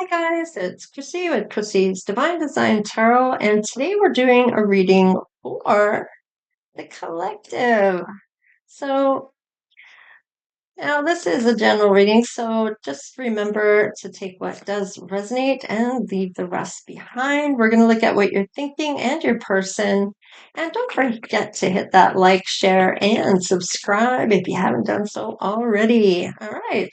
Hi guys, it's Chrissy with Chrissie's Divine Design Tarot, and today we're doing a reading for the collective. So now this is a general reading, so just remember to take what does resonate and leave the rest behind. We're going to look at what you're thinking and your person, and don't forget to hit that like, share, and subscribe if you haven't done so already. All right.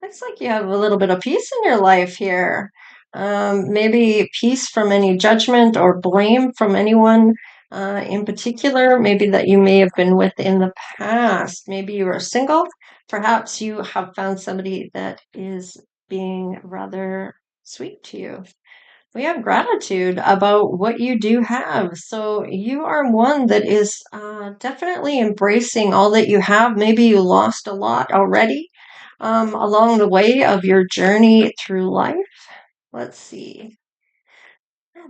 Looks like you have a little bit of peace in your life here. Maybe peace from any judgment or blame from anyone in particular, maybe that you may have been with in the past. Maybe you were single. Perhaps you have found somebody that is being rather sweet to you. We have gratitude about what you do have. So you are one that is definitely embracing all that you have. Maybe you lost a lot already along the way of your journey through life. Let's see.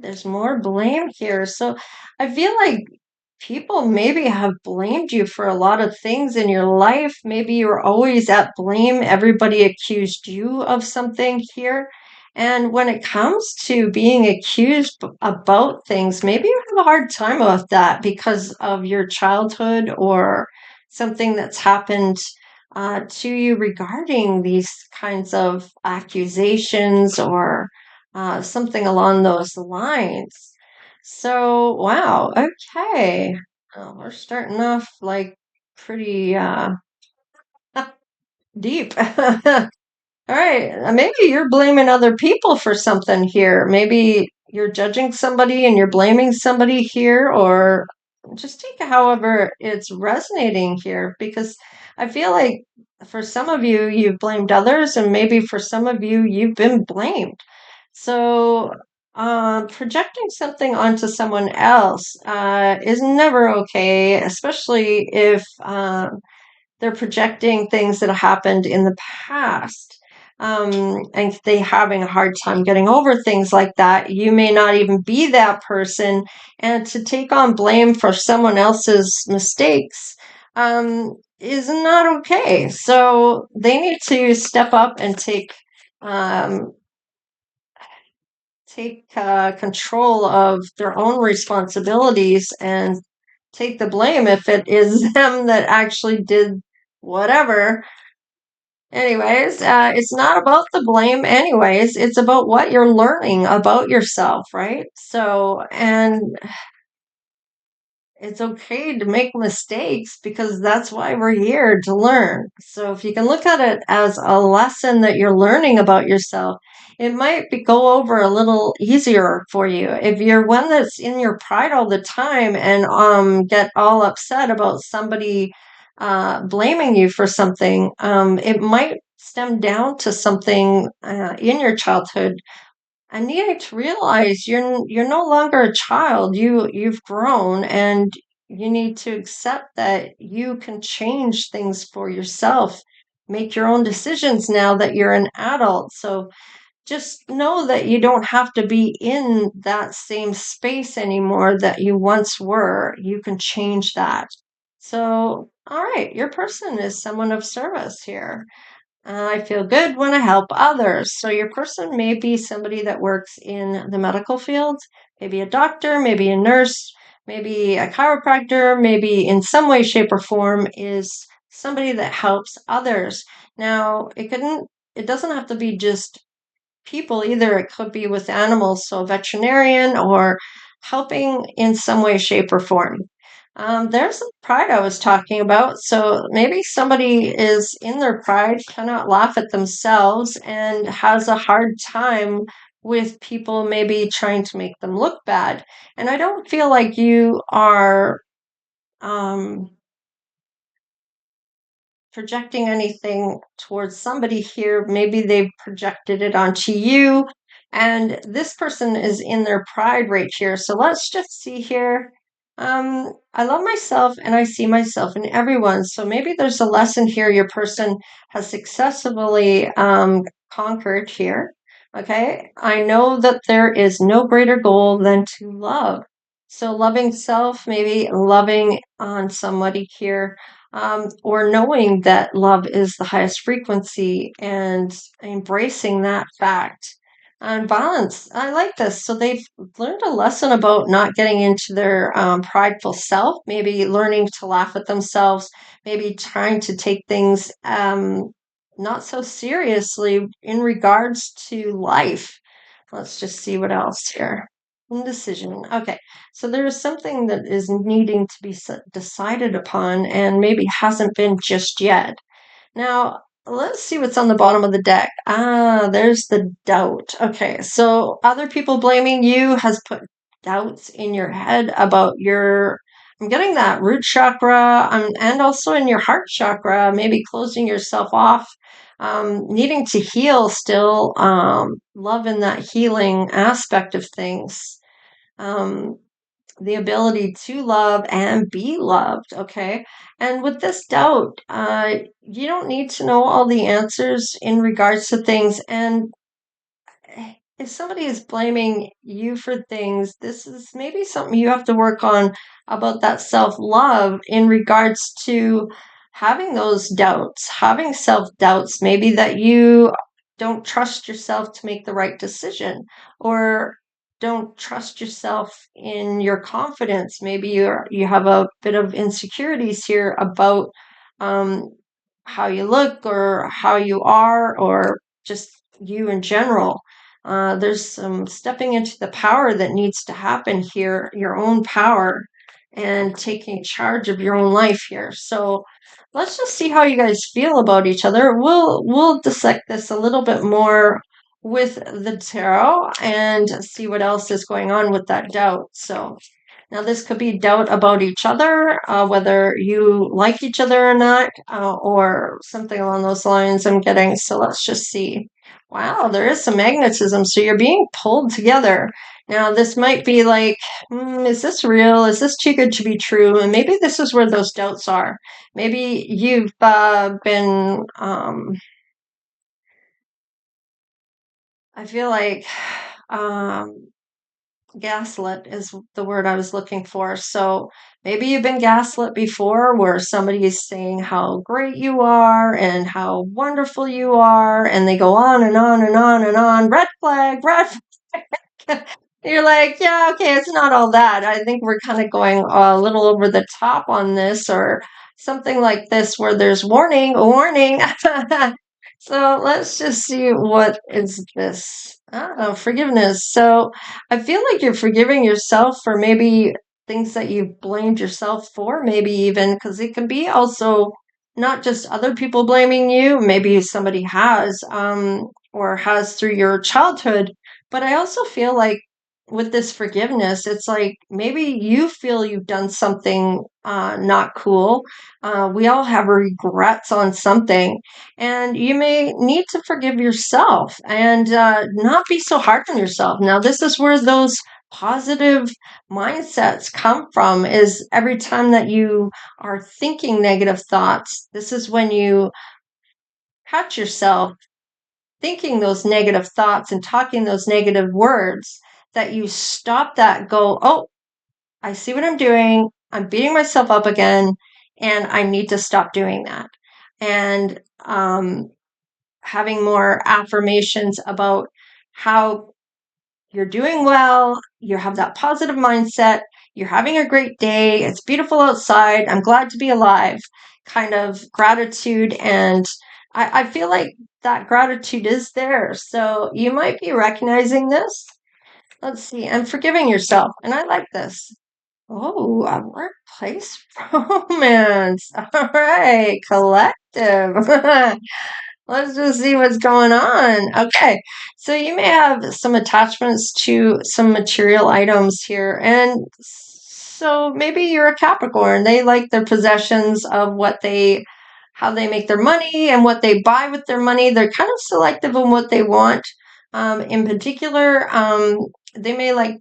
There's more blame here. So I feel like people maybe have blamed you for a lot of things in your life. Maybe you were always at blame. Everybody accused you of something here. And when it comes to being accused about things, maybe you have a hard time with that because of your childhood or something that's happened to you regarding these kinds of accusations or something along those lines. So, wow, okay. Well, we're starting off like pretty deep. All right, maybe you're blaming other people for something here. Maybe you're judging somebody and you're blaming somebody here, or just take it however it's resonating here, because I feel like for some of you, you've blamed others, and maybe for some of you, you've been blamed. So, projecting something onto someone else is never okay, especially if they're projecting things that happened in the past. And they having a hard time getting over things like that. You may not even be that person, and to take on blame for someone else's mistakes is not okay. So they need to step up and um, take control of their own responsibilities and take the blame if it is them that actually did whatever. Anyways, it's not about the blame, anyways. It's about what you're learning about yourself, right? So, and it's okay to make mistakes because that's why we're here to learn. So, if you can look at it as a lesson that you're learning about yourself, it might go over a little easier for you. If you're one that's in your pride all the time and get all upset about somebody blaming you for something, it might stem down to something in your childhood. I needed to realize you're no longer a child. You've grown, and you need to accept that you can change things for yourself, make your own decisions now that you're an adult. So just know that you don't have to be in that same space anymore that you once were. You can change that. So, all right, your person is someone of service here. I feel good when I help others. So your person may be somebody that works in the medical field, maybe a doctor, maybe a nurse, maybe a chiropractor, maybe in some way, shape, or form is somebody that helps others. Now, it doesn't have to be just people either. It could be with animals, so a veterinarian or helping in some way, shape, or form. There's the pride I was talking about. So maybe somebody is in their pride, cannot laugh at themselves, and has a hard time with people maybe trying to make them look bad. And I don't feel like you are um, projecting anything towards somebody here. Maybe they've projected it onto you, and this person is in their pride right here. So let's just see here. I love myself and I see myself in everyone. So maybe there's a lesson here your person has successfully conquered here. Okay. I know that there is no greater goal than to love. So loving self, maybe loving on somebody here, or knowing that love is the highest frequency and embracing that fact. And balance. I like this. So they've learned a lesson about not getting into their prideful self, maybe learning to laugh at themselves, maybe trying to take things not so seriously in regards to life. Let's just see what else here. Indecision. Okay, so there is something that is needing to be decided upon and maybe hasn't been just yet. Now, let's see what's on the bottom of the deck. Ah, there's the doubt. Okay, so other people blaming you has put doubts in your head about I'm getting that root chakra, and also in your heart chakra, maybe closing yourself off, needing to heal still, love in that healing aspect of things. Um, the ability to love and be loved. Okay. And with this doubt, you don't need to know all the answers in regards to things. And if somebody is blaming you for things, this is maybe something you have to work on about that self love in regards to having those doubts, having self doubts, maybe that you don't trust yourself to make the right decision or don't trust yourself in your confidence. Maybe you have a bit of insecurities here about um, how you look or how you are or just you in general. There's some stepping into the power that needs to happen here, your own power, and taking charge of your own life here. So let's just see how you guys feel about each other. We'll dissect this a little bit more with the tarot and see what else is going on with that doubt. So now, this could be doubt about each other, whether you like each other or not, or something along those lines I'm getting. So let's just see. Wow, there is some magnetism. So you're being pulled together. Now, this might be like, is this real? Is this too good to be true? And maybe this is where those doubts are. Maybe you've been, I feel like, gaslit is the word I was looking for. So maybe you've been gaslit before where somebody is saying how great you are and how wonderful you are, and they go on and on and on and on. Red flag, red flag. You're like, yeah, okay, it's not all that. I think we're kind of going a little over the top on this, or something like this, where there's warning, warning. So let's just see what is this. Oh, forgiveness. So I feel like you're forgiving yourself for maybe things that you've blamed yourself for, maybe even because it can be also not just other people blaming you, maybe somebody has, or has through your childhood. But I also feel like with this forgiveness, it's like maybe you feel you've done something not cool. We all have regrets on something, and you may need to forgive yourself and not be so hard on yourself. Now, this is where those positive mindsets come from, is every time that you are thinking negative thoughts, this is when you catch yourself thinking those negative thoughts and talking those negative words, that you stop that, go, oh, I see what I'm doing. I'm beating myself up again, and I need to stop doing that. And having more affirmations about how you're doing well, you have that positive mindset, you're having a great day, it's beautiful outside, I'm glad to be alive, kind of gratitude. And I feel like that gratitude is there. So you might be recognizing this. Let's see, and forgiving yourself. And I like this. Oh, a workplace romance. All right, collective. Let's just see what's going on. Okay, so you may have some attachments to some material items here. And so maybe you're a Capricorn. They like their possessions of how they make their money and what they buy with their money. They're kind of selective on what they want. In particular, they may like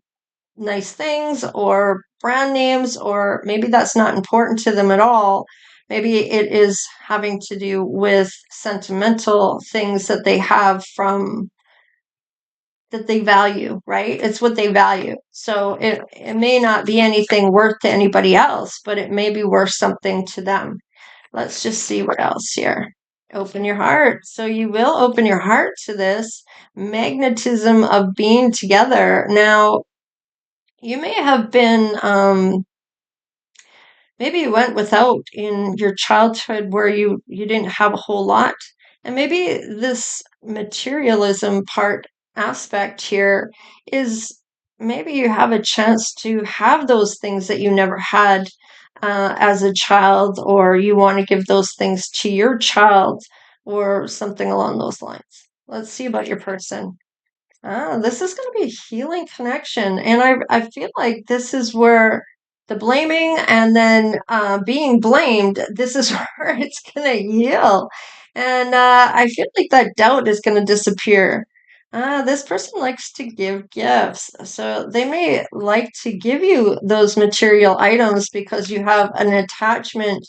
nice things or brand names, or maybe that's not important to them at all. Maybe it is having to do with sentimental things that they have from that they value, right? It's what they value. So it may not be anything worth to anybody else, but it may be worth something to them. Let's just see what else here. Open your heart. So you will open your heart to this magnetism of being together. Now, you may have been maybe you went without in your childhood where you didn't have a whole lot. And maybe this materialism part aspect here is maybe you have a chance to have those things that you never had as a child, or you want to give those things to your child or something along those lines. Let's see about your person. This is going to be a healing connection. And I feel like this is where the blaming and then being blamed, this is where it's going to heal. And I feel like that doubt is going to disappear. This person likes to give gifts. So they may like to give you those material items because you have an attachment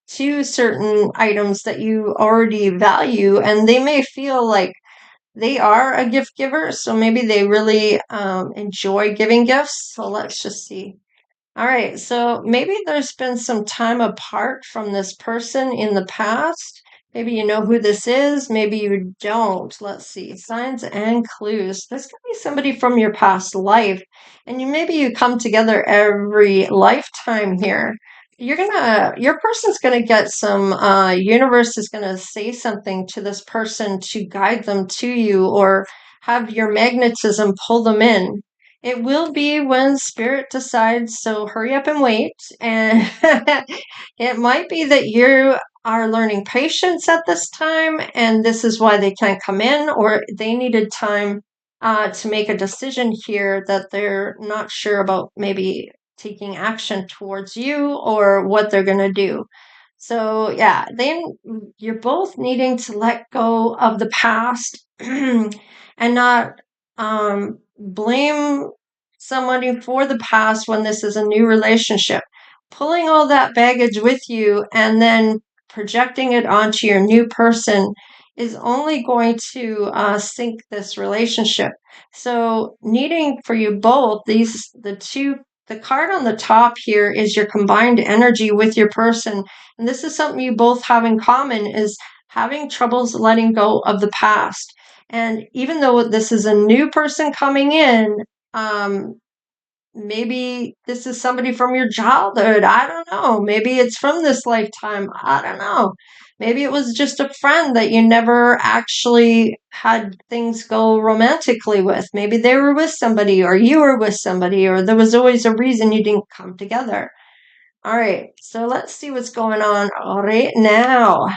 to certain items that you already value. And they may feel like they are a gift giver, so maybe they really enjoy giving gifts. So let's just see. All right, so maybe there's been some time apart from this person in the past. Maybe you know who this is, maybe you don't. Let's see. Signs and clues. This could be somebody from your past life, and maybe you come together every lifetime here. Your person's gonna get some, universe is gonna say something to this person to guide them to you or have your magnetism pull them in. It will be when spirit decides, so hurry up and wait. And it might be that you are learning patience at this time, and this is why they can't come in, or they needed time to make a decision here that they're not sure about maybe taking action towards you or what they're going to do. So, yeah, then you're both needing to let go of the past and not blame somebody for the past when this is a new relationship. Pulling all that baggage with you and then projecting it onto your new person is only going to sink this relationship. So, needing for you both, the card on the top here is your combined energy with your person. And this is something you both have in common is having troubles letting go of the past. And even though this is a new person coming in, um, maybe this is somebody from your childhood. I don't know. Maybe it's from this lifetime. I don't know. Maybe it was just a friend that you never actually had things go romantically with. Maybe they were with somebody, or you were with somebody, or there was always a reason you didn't come together. All right, so let's see what's going on right now.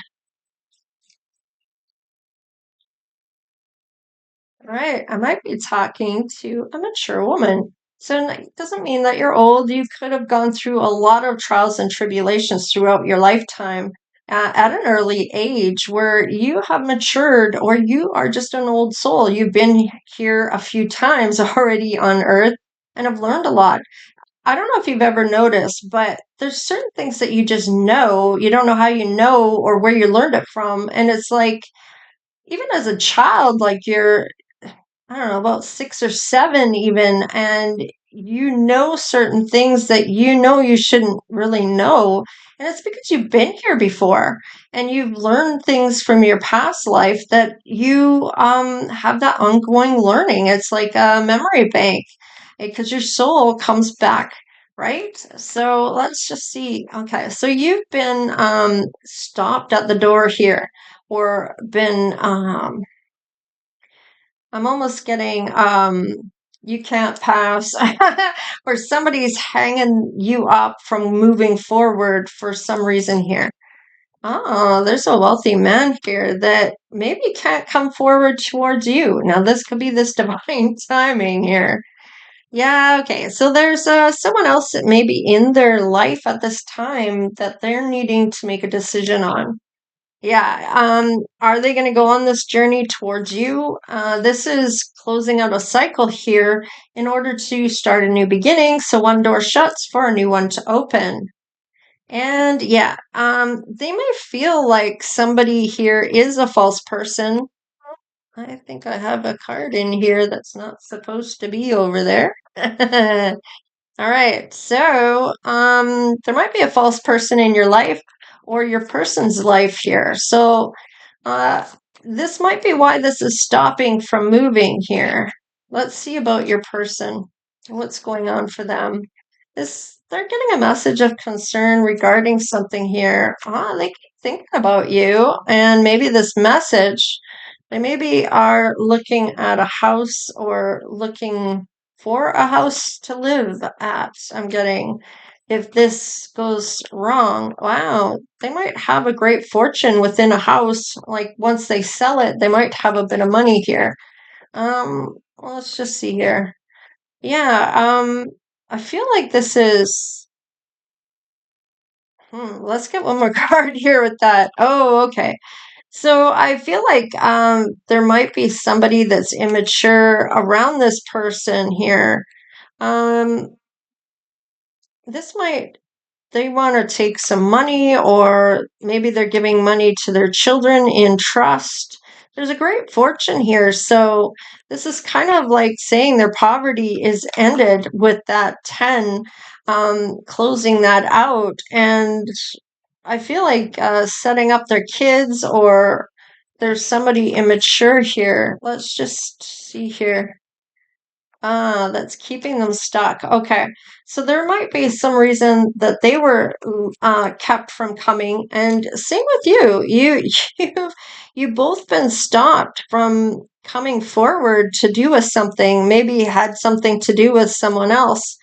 All right, I might be talking to a mature woman. So it doesn't mean that you're old. You could have gone through a lot of trials and tribulations throughout your lifetime at an early age where you have matured, or you are just an old soul. You've been here a few times already on Earth and have learned a lot. I don't know if you've ever noticed, but there's certain things that you just know. You don't know how you know or where you learned it from. And it's like, even as a child, like you're, I don't know, about 6 or 7 even, and you know certain things that you know you shouldn't really know. And it's because you've been here before and you've learned things from your past life that you have that ongoing learning. It's like a memory bank because your soul comes back, right? So let's just see. Okay, so you've been stopped at the door here, or been I'm almost getting you can't pass, or somebody's hanging you up from moving forward for some reason here. Oh, there's a wealthy man here that maybe can't come forward towards you. Now, this could be this divine timing here. Yeah, okay. So there's someone else that may be in their life at this time that they're needing to make a decision on. Yeah, are they going to go on this journey towards you? This is closing out a cycle here in order to start a new beginning. So one door shuts for a new one to open. And yeah, they may feel like somebody here is a false person. I think I have a card in here that's not supposed to be over there. All right. So, there might be a false person in your life or your person's life here. So, Uh, this might be why this is stopping from moving here. Let's see about your person. What's going on for them? They're getting a message of concern regarding something here. They keep thinking about you, and maybe this message, they maybe are looking at a house or looking for a house to live at. I'm getting if this goes wrong, wow, they might have a great fortune within a house. Like once they sell it, they might have a bit of money here. Let's just see here. Yeah, I feel like this is, let's get one more card here with that. Oh, okay. So I feel like there might be somebody that's immature around this person here. Um, this might they want to take some money, or maybe they're giving money to their children in trust. There's a great fortune here. So this is kind of like saying their poverty is ended with that 10, closing that out. And I feel like setting up their kids, or there's somebody immature here. Let's just see here. That's keeping them stuck. Okay. So there might be some reason that they were kept from coming. And same with you. You've both been stopped from coming forward to do with something, maybe had something to do with someone else.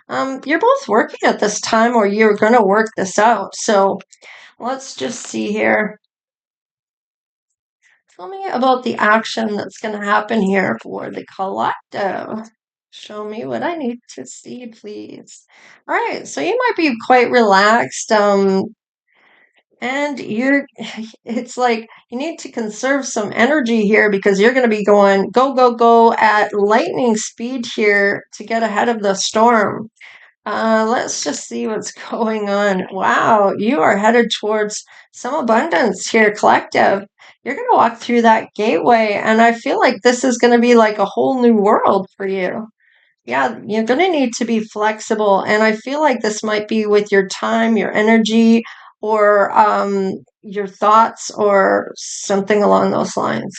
You're both working at this time, or you're going to work this out. So let's just see here. Tell me about the action that's going to happen here for the collective. Show me what I need to see, please. All right, so you might be quite relaxed, and it's like you need to conserve some energy here because you're going to be going go, go, go at lightning speed here to get ahead of the storm. Let's just see what's going on. Wow, you are headed towards some abundance here, collective. You're going to walk through that gateway, and I feel like this is going to be like a whole new world for you. Yeah, you're going to need to be flexible, and I feel like this might be with your time, your energy, or your thoughts, or something along those lines.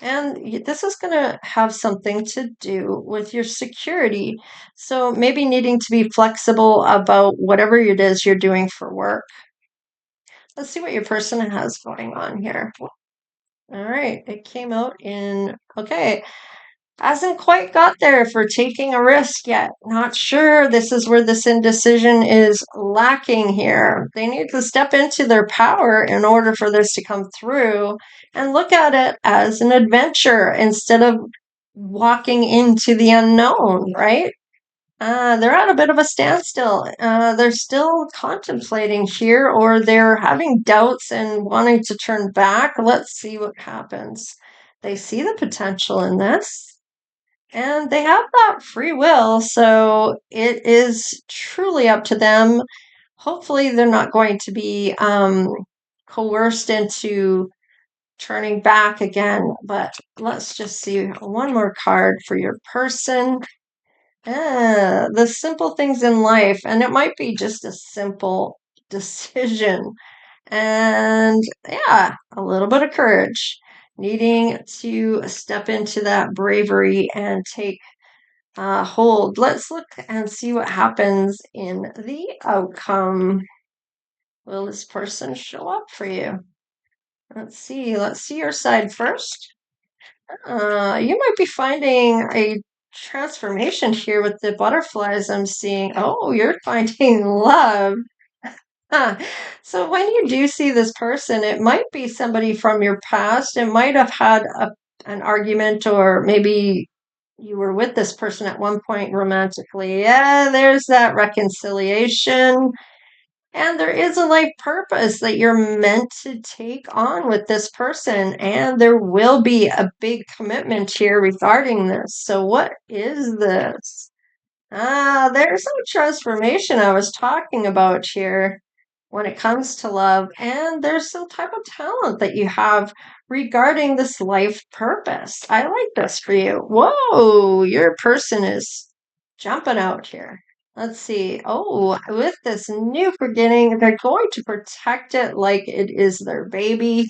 And this is going to have something to do with your security. So maybe needing to be flexible about whatever it is you're doing for work. Let's see what your person has going on here. All right, it came out in, okay, hasn't quite got there for taking a risk yet. Not sure. This is where this indecision is lacking here. They need to step into their power in order for this to come through and look at it as an adventure instead of walking into the unknown, right? They're at a bit of a standstill. They're still contemplating here, or they're having doubts and wanting to turn back. Let's see what happens. They see the potential in this. And they have that free will, so it is truly up to them. Hopefully, they're not going to be coerced into turning back again. But let's just see one more card for your person. The simple things in life, and it might be just a simple decision. And yeah, a little bit of courage, needing to step into that bravery and take hold. Let's look and see what happens in the outcome. Will this person show up for you? Let's see. Let's see your side first. You might be finding a transformation here with the butterflies I'm seeing. Oh, you're finding love. Huh. So when you do see this person, it might be somebody from your past. It might have had an argument, or maybe you were with this person at one point romantically. Yeah, there's that reconciliation. And there is a life purpose that you're meant to take on with this person. And there will be a big commitment here regarding this. So, what is this? There's some transformation I was talking about here when it comes to love, and there's some type of talent that you have regarding this life purpose. I like this for you. Whoa, your person is jumping out here. Let's see. Oh, with this new beginning, they're going to protect it like it is their baby.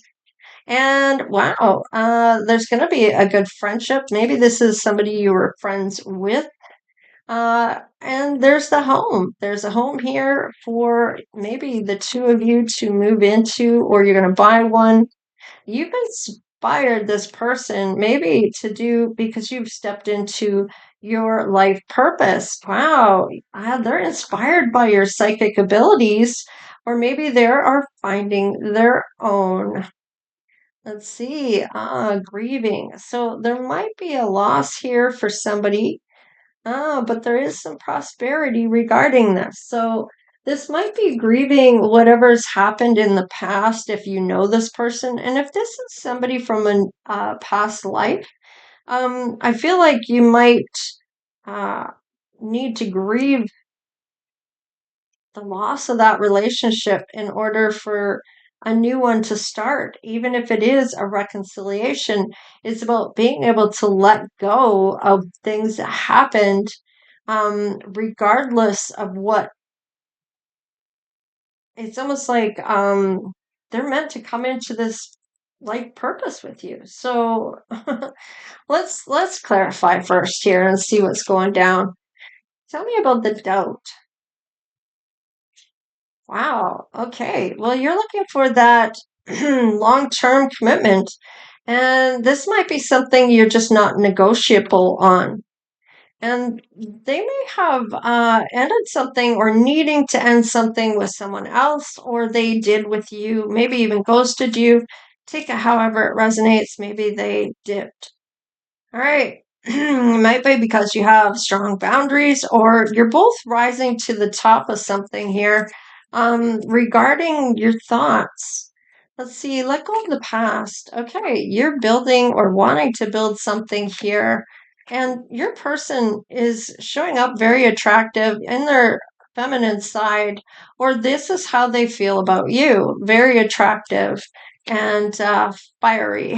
And wow, there's going to be a good friendship. Maybe this is somebody you were friends with. And there's the home. There's a home here for maybe the two of you to move into, or you're going to buy one. You've inspired this person maybe to do because you've stepped into your life purpose. Wow, they're inspired by your psychic abilities, or maybe they are finding their own. Let's see, grieving. So there might be a loss here for somebody, but there is some prosperity regarding this. So this might be grieving whatever's happened in the past if you know this person. And if this is somebody from a past life, I feel like you might uh, need to grieve the loss of that relationship in order for a new one to start. Even if it is a reconciliation, it's about being able to let go of things that happened, regardless of what. It's almost like they're meant to come into this life purpose with you. So let's clarify first here and see what's going down. Tell me about the doubt. Wow. Okay. Well, you're looking for that long-term commitment, and this might be something you're just not negotiable on. And they may have ended something or needing to end something with someone else, or they did with you, maybe even ghosted you. Take it however it resonates. Maybe they dipped. All right. It might be because you have strong boundaries or you're both rising to the top of something here. Regarding your thoughts, let's see, let go of the past. Okay, you're building or wanting to build something here, and your person is showing up very attractive in their feminine side, or this is how they feel about you, very attractive and fiery.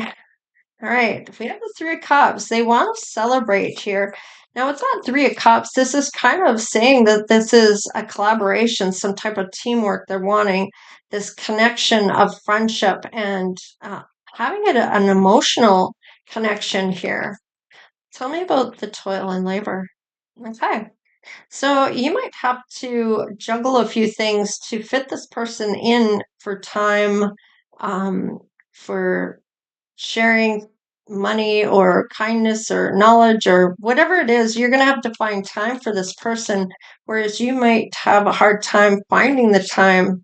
All right, if we have the Three of Cups, they want to celebrate here. Now, it's not Three of Cups. This is kind of saying that this is a collaboration, some type of teamwork. They're wanting this connection of friendship and having an emotional connection here. Tell me about the toil and labor. Okay. So you might have to juggle a few things to fit this person in for time, for sharing money or kindness or knowledge or whatever it is, you're going to have to find time for this person, whereas you might have a hard time finding the time.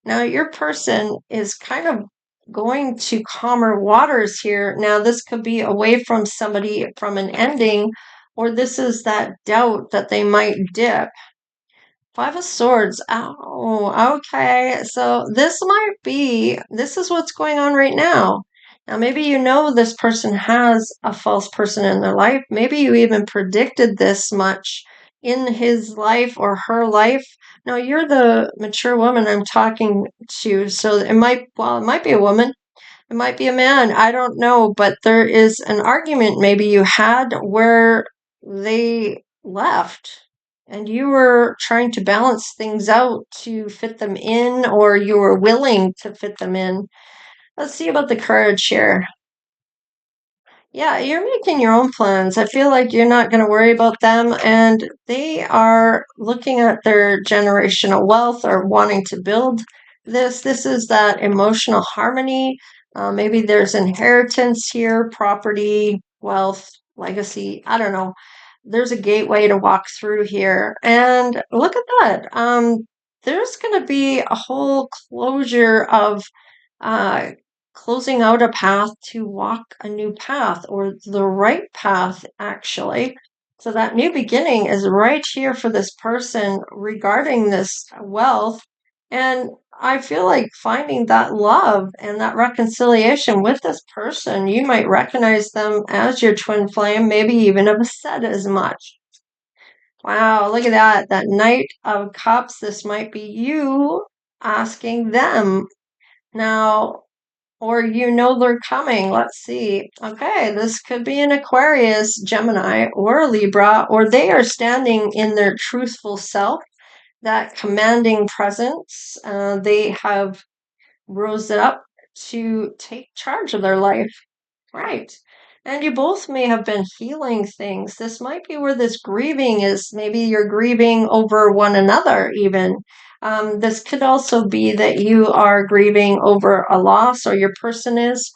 Now, your person is kind of going to calmer waters here. Now, this could be away from somebody from an ending, or this is that doubt that they might dip. Five of Swords. Oh, okay. So this is what's going on right now. Now, maybe you know this person has a false person in their life. Maybe you even predicted this much in his life or her life. Now, you're the mature woman I'm talking to. So it might be a woman. It might be a man. I don't know. But there is an argument maybe you had where they left and you were trying to balance things out to fit them in, or you were willing to fit them in. Let's see about the courage here. Yeah, you're making your own plans. I feel like you're not going to worry about them, and they are looking at their generational wealth or wanting to build this. This is that emotional harmony. Maybe there's inheritance here, property, wealth, legacy. I don't know. There's a gateway to walk through here. And look at that. There's going to be a whole closure of uh, closing out a path to walk a new path or the right path, actually. So that new beginning is right here for this person regarding this wealth. And I feel like finding that love and that reconciliation with this person, you might recognize them as your twin flame, maybe even have said as much. Wow, look at that. That Knight of Cups, this might be you asking them. Now, or you know they're coming. Let's see. Okay, this could be an Aquarius, Gemini, or a Libra, or they are standing in their truthful self, that commanding presence. They have rose it up to take charge of their life. Right. And you both may have been healing things. This might be where this grieving is. Maybe you're grieving over one another, even. This could also be that you are grieving over a loss, or your person is,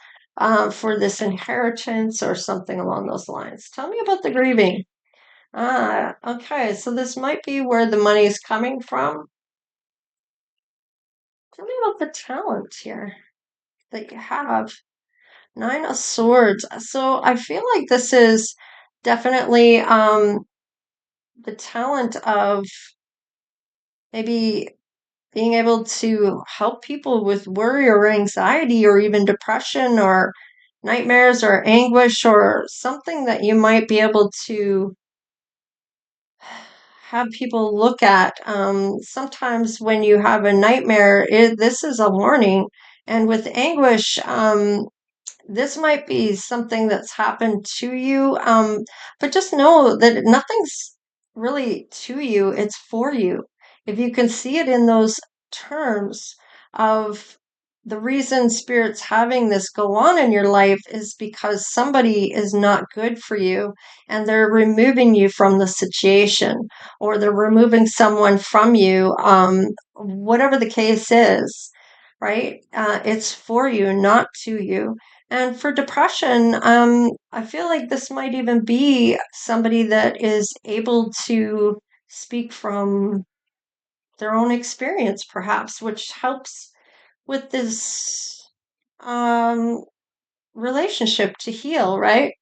for this inheritance or something along those lines. Tell me about the grieving. Okay. So this might be where the money is coming from. Tell me about the talent here that you have. Nine of Swords. So I feel like this is definitely the talent of maybe being able to help people with worry or anxiety or even depression or nightmares or anguish or something that you might be able to have people look at. Sometimes when you have a nightmare, this is a warning. And with anguish, this might be something that's happened to you, but just know that nothing's really to you, it's for you. If you can see it in those terms of the reason Spirit's having this go on in your life is because somebody is not good for you and they're removing you from the situation, or they're removing someone from you, whatever the case is, right? It's for you, not to you. And for depression, I feel like this might even be somebody that is able to speak from their own experience, perhaps, which helps with this um, relationship to heal, right?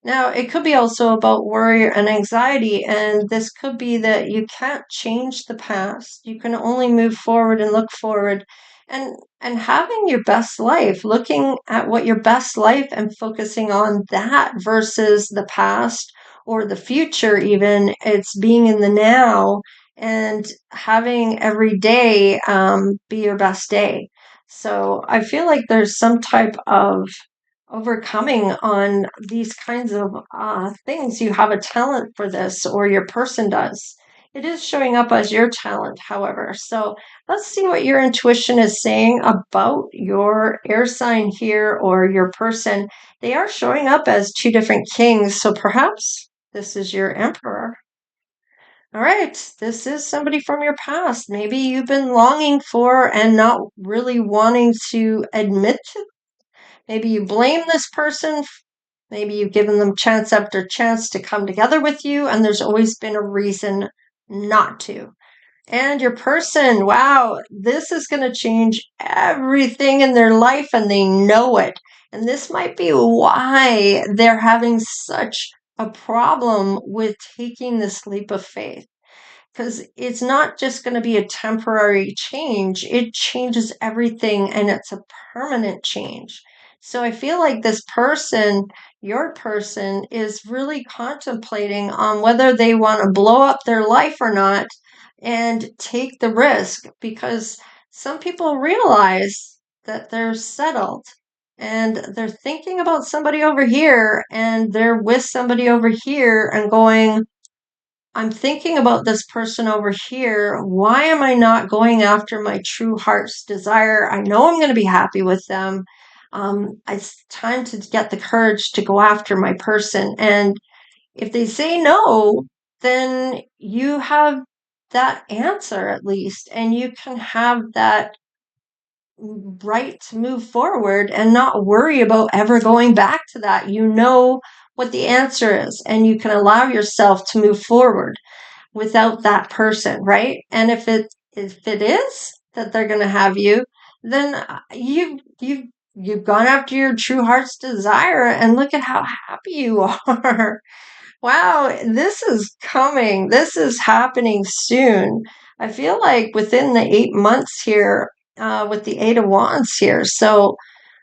Now, it could be also about worry and anxiety, and this could be that you can't change the past. You can only move forward and look forward, and having your best life, looking at what your best life and focusing on that versus the past or the future even. It's being in the now and having every day be your best day. So I feel like there's some type of overcoming on these kinds of things. You have a talent for this, or your person does. It is showing up as your talent, however. So let's see what your intuition is saying about your air sign here or your person. They are showing up as two different kings, so perhaps this is your emperor. All right, this is somebody from your past. Maybe you've been longing for and not really wanting to admit to. Maybe you blame this person. Maybe you've given them chance after chance to come together with you, and there's always been a reason not to. And your person, wow, this is going to change everything in their life, and they know it. And this might be why they're having such a problem with taking this leap of faith, because it's not just going to be a temporary change. It changes everything, and it's a permanent change. So I feel like this person, your person, is really contemplating on whether they want to blow up their life or not and take the risk, because some people realize that they're settled and they're thinking about somebody over here and they're with somebody over here and going, I'm thinking about this person over here. Why am I not going after my true heart's desire? I know I'm going to be happy with them. It's time to get the courage to go after my person. And if they say no, then you have that answer at least, and you can have that right to move forward and not worry about ever going back to that. You know what the answer is, and you can allow yourself to move forward without that person, right? And if it is that they're going to have you, then you've gone after your true heart's desire, and look at how happy you are. Wow, this is coming. This is happening soon. I feel like within the 8 months here, with the Eight of Wands here. So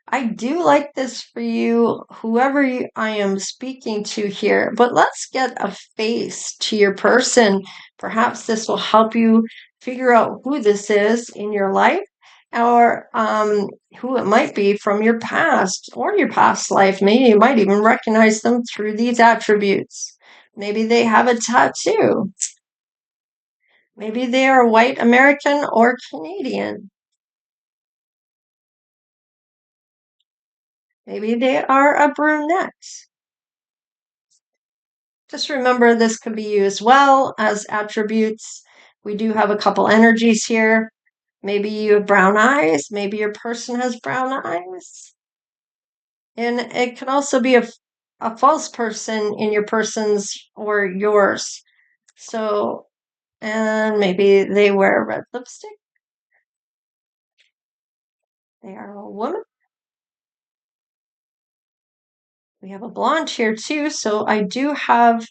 I do like this for you, whoever I am speaking to here. But let's get a face to your person. Perhaps this will help you figure out who this is in your life, or who it might be from your past or your past life. Maybe you might even recognize them through these attributes. Maybe they have a tattoo. Maybe they are white American or Canadian. Maybe they are a brunette. Just remember this could be used well as attributes. We do have a couple energies here. Maybe you have brown eyes. Maybe your person has brown eyes. And it can also be a false person in your person's or yours. So, and maybe they wear red lipstick. They are a woman. We have a blonde here too. So I do have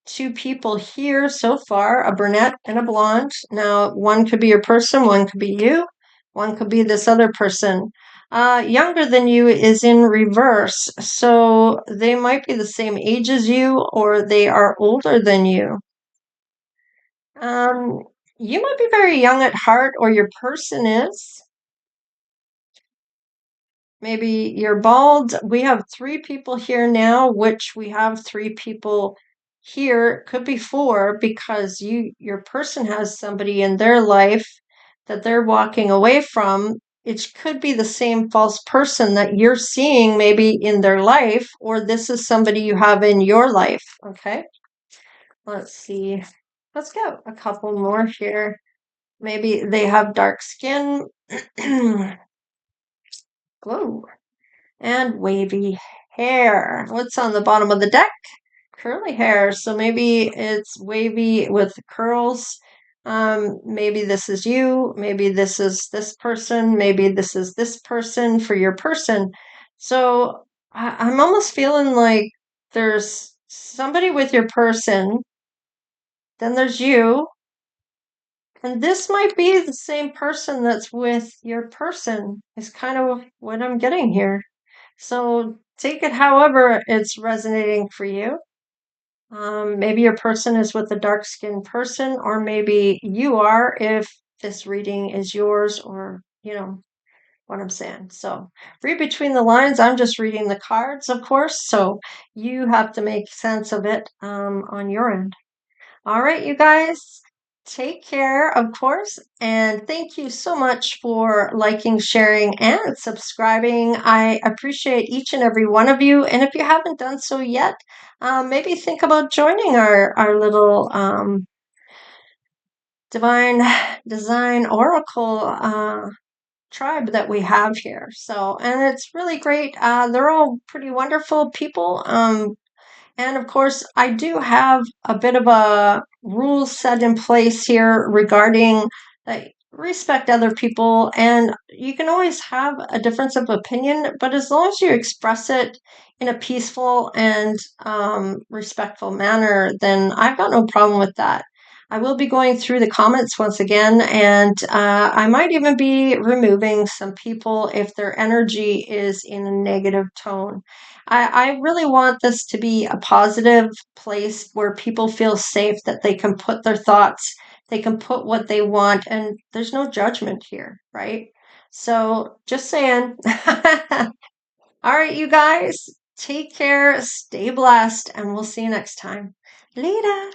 two people here so far, a brunette and a blonde. Now, one could be your person, one could be you, one could be this other person. Younger than you is in reverse, so they might be the same age as you or they are older than you. Um, you might be very young at heart, or your person is. Maybe you're bald. We have three people here now, which we have three people here. Could be four because your person has somebody in their life that they're walking away from. It could be the same false person that you're seeing maybe in their life, or this is somebody you have in your life. Okay. Let's see. Let's go a couple more here. Maybe they have dark skin. Whoa. And wavy hair. What's on the bottom of the deck? Curly hair. So maybe it's wavy with curls. Maybe this is you. Maybe this is this person. Maybe this is this person for your person. So I'm almost feeling like there's somebody with your person. Then there's you. And this might be the same person that's with your person, is kind of what I'm getting here. So take it however it's resonating for you. Maybe your person is with a dark skinned person, or maybe you are if this reading is yours, or you know what I'm saying. So read between the lines. I'm just reading the cards, of course. So you have to make sense of it on your end. All right, you guys, take care, of course, and thank you so much for liking, sharing, and subscribing. I appreciate each and every one of you. And if you haven't done so yet, maybe think about joining our little Divine Design Oracle tribe that we have here. So, and it's really great. They're all pretty wonderful people. And of course, I do have a bit of a rule set in place here regarding respect other people. And you can always have a difference of opinion, but as long as you express it in a peaceful and respectful manner, then I've got no problem with that. I will be going through the comments once again, and I might even be removing some people if their energy is in a negative tone. I really want this to be a positive place where people feel safe, that they can put their thoughts, they can put what they want, and there's no judgment here, right? So just saying. All right, you guys, take care, stay blessed, and we'll see you next time. Later.